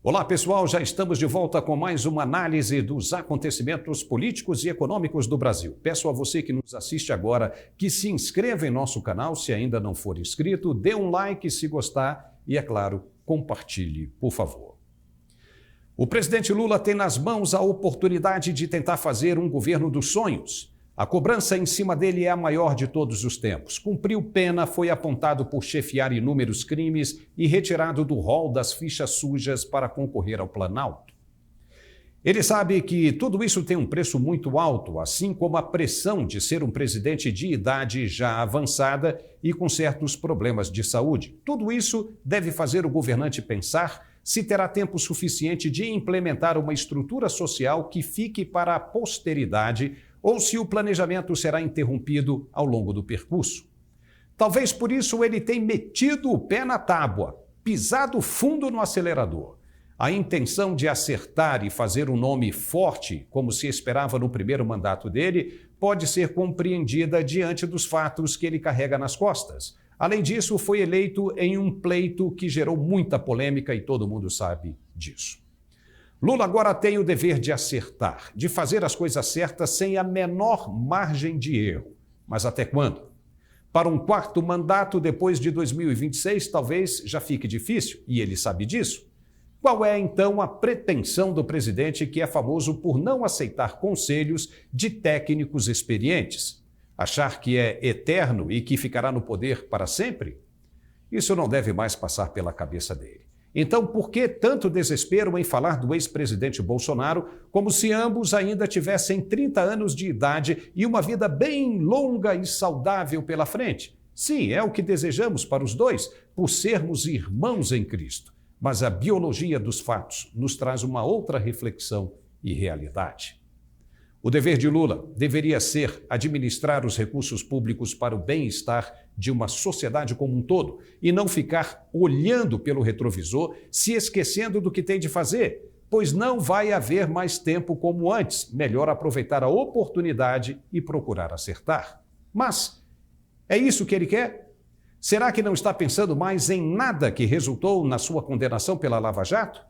Olá, pessoal, já estamos de volta com mais uma análise dos acontecimentos políticos e econômicos do Brasil. Peço a você que nos assiste agora que se inscreva em nosso canal, se ainda não for inscrito, dê um like se gostar e, é claro, compartilhe, por favor. O presidente Lula tem nas mãos a oportunidade de tentar fazer um governo dos sonhos. A cobrança em cima dele é a maior de todos os tempos. Cumpriu pena, foi apontado por chefiar inúmeros crimes e retirado do rol das fichas sujas para concorrer ao Planalto. Ele sabe que tudo isso tem um preço muito alto, assim como a pressão de ser um presidente de idade já avançada e com certos problemas de saúde. Tudo isso deve fazer o governante pensar se terá tempo suficiente de implementar uma estrutura social que fique para a posteridade ou se o planejamento será interrompido ao longo do percurso. Talvez por isso ele tenha metido o pé na tábua, pisado fundo no acelerador. A intenção de acertar e fazer um nome forte, como se esperava no primeiro mandato dele, pode ser compreendida diante dos fatos que ele carrega nas costas. Além disso, foi eleito em um pleito que gerou muita polêmica e todo mundo sabe disso. Lula agora tem o dever de acertar, de fazer as coisas certas sem a menor margem de erro. Mas até quando? Para um quarto mandato depois de 2026, talvez já fique difícil, e ele sabe disso. Qual é, então, a pretensão do presidente, que é famoso por não aceitar conselhos de técnicos experientes? Achar que é eterno e que ficará no poder para sempre? Isso não deve mais passar pela cabeça dele. Então, por que tanto desespero em falar do ex-presidente Bolsonaro, como se ambos ainda tivessem 30 anos de idade e uma vida bem longa e saudável pela frente? Sim, é o que desejamos para os dois, por sermos irmãos em Cristo. Mas a biologia dos fatos nos traz uma outra reflexão e realidade. O dever de Lula deveria ser administrar os recursos públicos para o bem-estar de uma sociedade como um todo e não ficar olhando pelo retrovisor, se esquecendo do que tem de fazer, pois não vai haver mais tempo como antes. Melhor aproveitar a oportunidade e procurar acertar. Mas é isso que ele quer? Será que não está pensando mais em nada que resultou na sua condenação pela Lava Jato?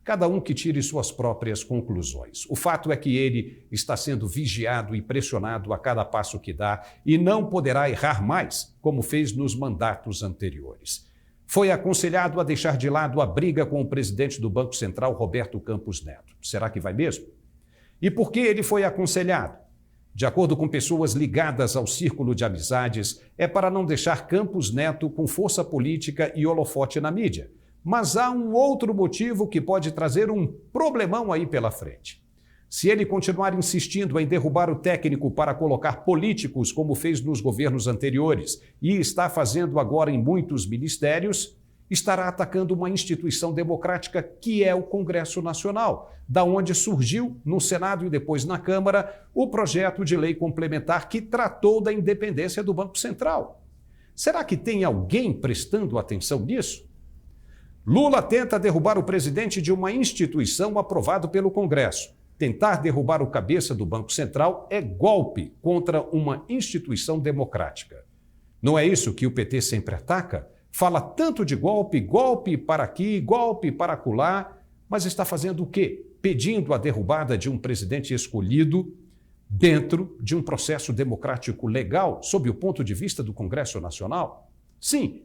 Cada um que tire suas próprias conclusões. O fato é que ele está sendo vigiado e pressionado a cada passo que dá e não poderá errar mais, como fez nos mandatos anteriores. Foi aconselhado a deixar de lado a briga com o presidente do Banco Central, Roberto Campos Neto. Será que vai mesmo? E por que ele foi aconselhado? De acordo com pessoas ligadas ao círculo de amizades, é para não deixar Campos Neto com força política e holofote na mídia. Mas há um outro motivo que pode trazer um problemão aí pela frente. Se ele continuar insistindo em derrubar o técnico para colocar políticos, como fez nos governos anteriores e está fazendo agora em muitos ministérios, estará atacando uma instituição democrática que é o Congresso Nacional, da onde surgiu, no Senado e depois na Câmara, o projeto de lei complementar que tratou da independência do Banco Central. Será que tem alguém prestando atenção nisso? Lula tenta derrubar o presidente de uma instituição aprovado pelo Congresso. Tentar derrubar o cabeça do Banco Central é golpe contra uma instituição democrática. Não é isso que o PT sempre ataca? Fala tanto de golpe, golpe para aqui, golpe para acolá, mas está fazendo o quê? Pedindo a derrubada de um presidente escolhido dentro de um processo democrático legal, sob o ponto de vista do Congresso Nacional? Sim.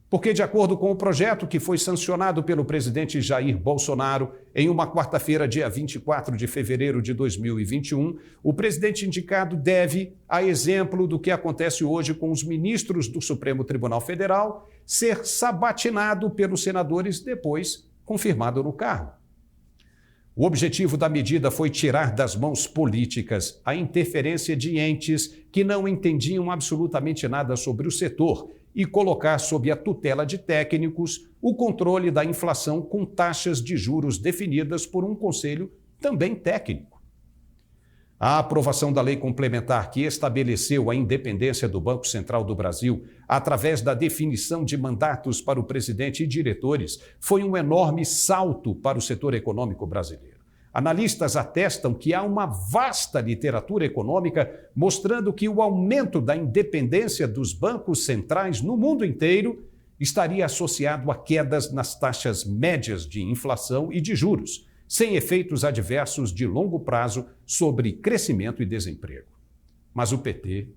Porque, de acordo com o projeto que foi sancionado pelo presidente Jair Bolsonaro em uma quarta-feira, dia 24 de fevereiro de 2021, o presidente indicado deve, a exemplo do que acontece hoje com os ministros do Supremo Tribunal Federal, ser sabatinado pelos senadores depois confirmado no cargo. O objetivo da medida foi tirar das mãos políticas a interferência de entes que não entendiam absolutamente nada sobre o setor e colocar sob a tutela de técnicos o controle da inflação com taxas de juros definidas por um conselho também técnico. A aprovação da lei complementar que estabeleceu a independência do Banco Central do Brasil através da definição de mandatos para o presidente e diretores foi um enorme salto para o setor econômico brasileiro. Analistas atestam que há uma vasta literatura econômica mostrando que o aumento da independência dos bancos centrais no mundo inteiro estaria associado a quedas nas taxas médias de inflação e de juros, sem efeitos adversos de longo prazo sobre crescimento e desemprego. Mas o PT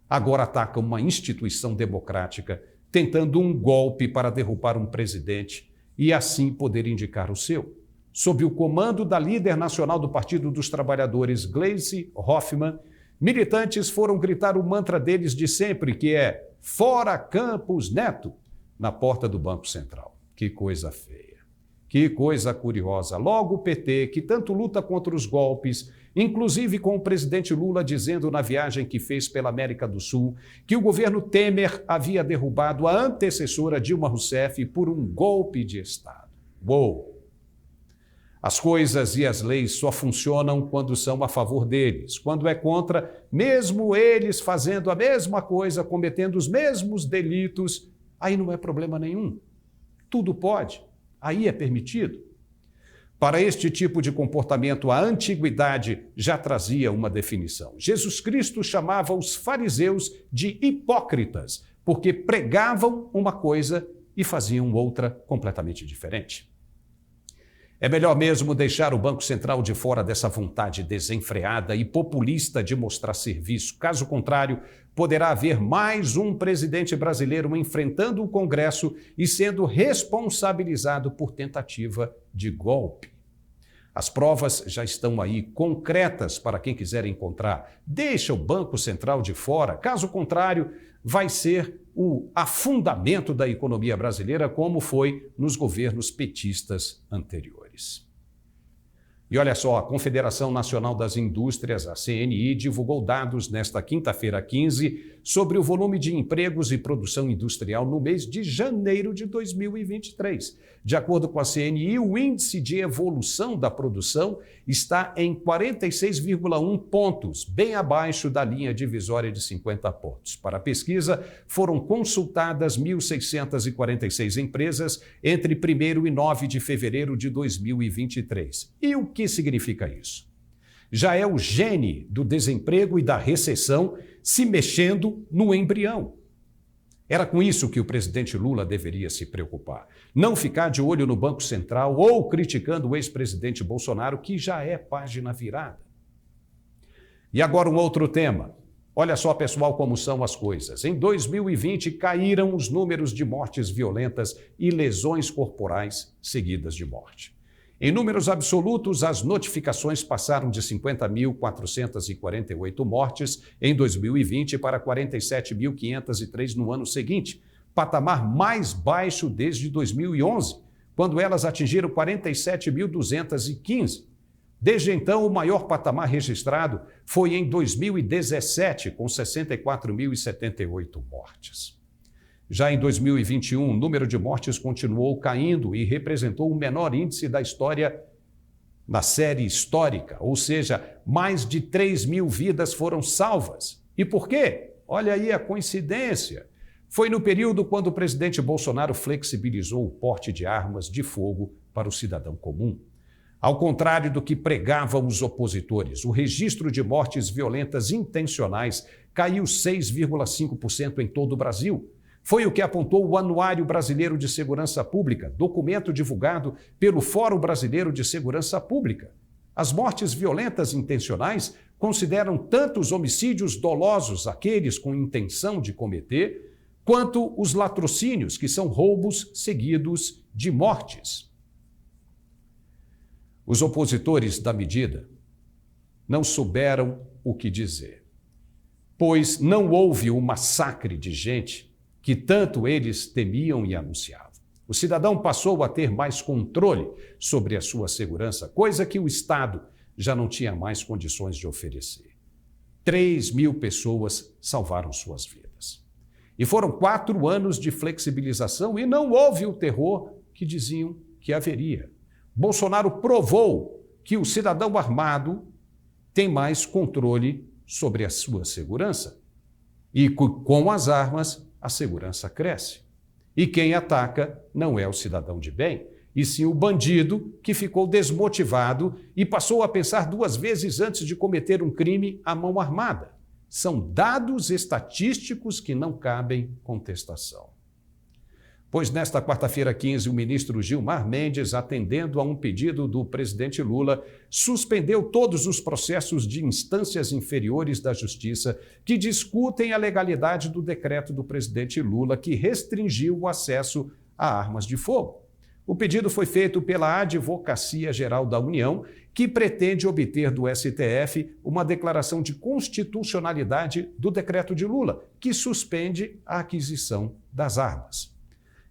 agora ataca uma instituição democrática, tentando um golpe para derrubar um presidente e assim poder indicar o seu. Sob o comando da líder nacional do Partido dos Trabalhadores, Gleisi Hoffmann, militantes foram gritar o mantra deles de sempre, que é "Fora Campos Neto", na porta do Banco Central. Que coisa feia. Que coisa curiosa. Logo o PT, que tanto luta contra os golpes, inclusive com o presidente Lula dizendo na viagem que fez pela América do Sul que o governo Temer havia derrubado a antecessora Dilma Rousseff por um golpe de Estado. Uou! As coisas e as leis só funcionam quando são a favor deles. Quando é contra, mesmo eles fazendo a mesma coisa, cometendo os mesmos delitos, aí não é problema nenhum. Tudo pode. Aí é permitido. Para este tipo de comportamento, a antiguidade já trazia uma definição. Jesus Cristo chamava os fariseus de hipócritas, porque pregavam uma coisa e faziam outra completamente diferente. É melhor mesmo deixar o Banco Central de fora dessa vontade desenfreada e populista de mostrar serviço. Caso contrário, poderá haver mais um presidente brasileiro enfrentando o Congresso e sendo responsabilizado por tentativa de golpe. As provas já estão aí, concretas para quem quiser encontrar. Deixa o Banco Central de fora. Caso contrário, vai ser o afundamento da economia brasileira, como foi nos governos petistas anteriores. E olha só, a Confederação Nacional das Indústrias, a CNI, divulgou dados nesta quinta-feira 15 sobre o volume de empregos e produção industrial no mês de janeiro de 2023. De acordo com a CNI, o índice de evolução da produção está em 46,1 pontos, bem abaixo da linha divisória de 50 pontos. Para a pesquisa, foram consultadas 1.646 empresas entre 1º e 9 de fevereiro de 2023. E o que significa isso? Já é o gene do desemprego e da recessão se mexendo no embrião. Era com isso que o presidente Lula deveria se preocupar. Não ficar de olho no Banco Central ou criticando o ex-presidente Bolsonaro, que já é página virada. E agora um outro tema. Olha só, pessoal, como são as coisas. Em 2020, caíram os números de mortes violentas e lesões corporais seguidas de morte. Em números absolutos, as notificações passaram de 50.448 mortes em 2020 para 47.503 no ano seguinte, patamar mais baixo desde 2011, quando elas atingiram 47.215. Desde então, o maior patamar registrado foi em 2017, com 64.078 mortes. Já em 2021, o número de mortes continuou caindo e representou o menor índice da história na série histórica, ou seja, mais de 3.000 vidas foram salvas. E por quê? Olha aí a coincidência. Foi no período quando o presidente Bolsonaro flexibilizou o porte de armas de fogo para o cidadão comum. Ao contrário do que pregavam os opositores, o registro de mortes violentas intencionais caiu 6,5% em todo o Brasil. Foi o que apontou o Anuário Brasileiro de Segurança Pública, documento divulgado pelo Fórum Brasileiro de Segurança Pública. As mortes violentas intencionais consideram tanto os homicídios dolosos, aqueles com intenção de cometer, quanto os latrocínios, que são roubos seguidos de mortes. Os opositores da medida não souberam o que dizer, pois não houve um massacre de gente que tanto eles temiam e anunciavam. O cidadão passou a ter mais controle sobre a sua segurança, coisa que o Estado já não tinha mais condições de oferecer. 3.000 pessoas salvaram suas vidas. E foram 4 anos de flexibilização e não houve o terror que diziam que haveria. Bolsonaro provou que o cidadão armado tem mais controle sobre a sua segurança. E com as armas, a segurança cresce. E quem ataca não é o cidadão de bem, e sim o bandido que ficou desmotivado e passou a pensar 2 vezes antes de cometer um crime à mão armada. São dados estatísticos que não cabem contestação. Pois nesta quarta-feira 15, o ministro Gilmar Mendes, atendendo a um pedido do presidente Lula, suspendeu todos os processos de instâncias inferiores da Justiça que discutem a legalidade do decreto do presidente Lula que restringiu o acesso a armas de fogo. O pedido foi feito pela Advocacia Geral da União, que pretende obter do STF uma declaração de constitucionalidade do decreto de Lula, que suspende a aquisição das armas.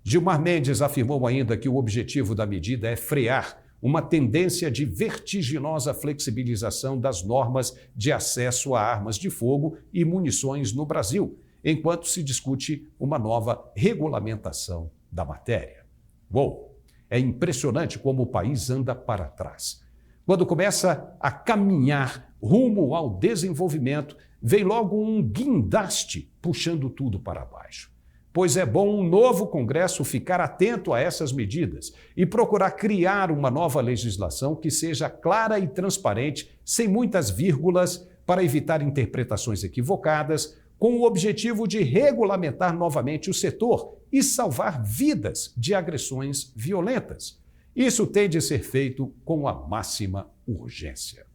Gilmar Mendes afirmou ainda que o objetivo da medida é frear uma tendência de vertiginosa flexibilização das normas de acesso a armas de fogo e munições no Brasil, enquanto se discute uma nova regulamentação da matéria. Uou! É impressionante como o país anda para trás. Quando começa a caminhar rumo ao desenvolvimento, vem logo um guindaste puxando tudo para baixo. Pois é bom um novo Congresso ficar atento a essas medidas e procurar criar uma nova legislação que seja clara e transparente, sem muitas vírgulas, para evitar interpretações equivocadas, com o objetivo de regulamentar novamente o setor e salvar vidas de agressões violentas. Isso tem de ser feito com a máxima urgência.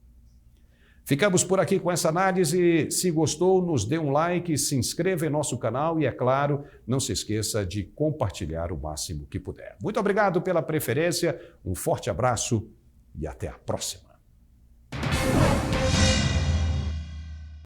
Ficamos por aqui com essa análise. Se gostou, nos dê um like, se inscreva em nosso canal e, é claro, não se esqueça de compartilhar o máximo que puder. Muito obrigado pela preferência, um forte abraço e até a próxima.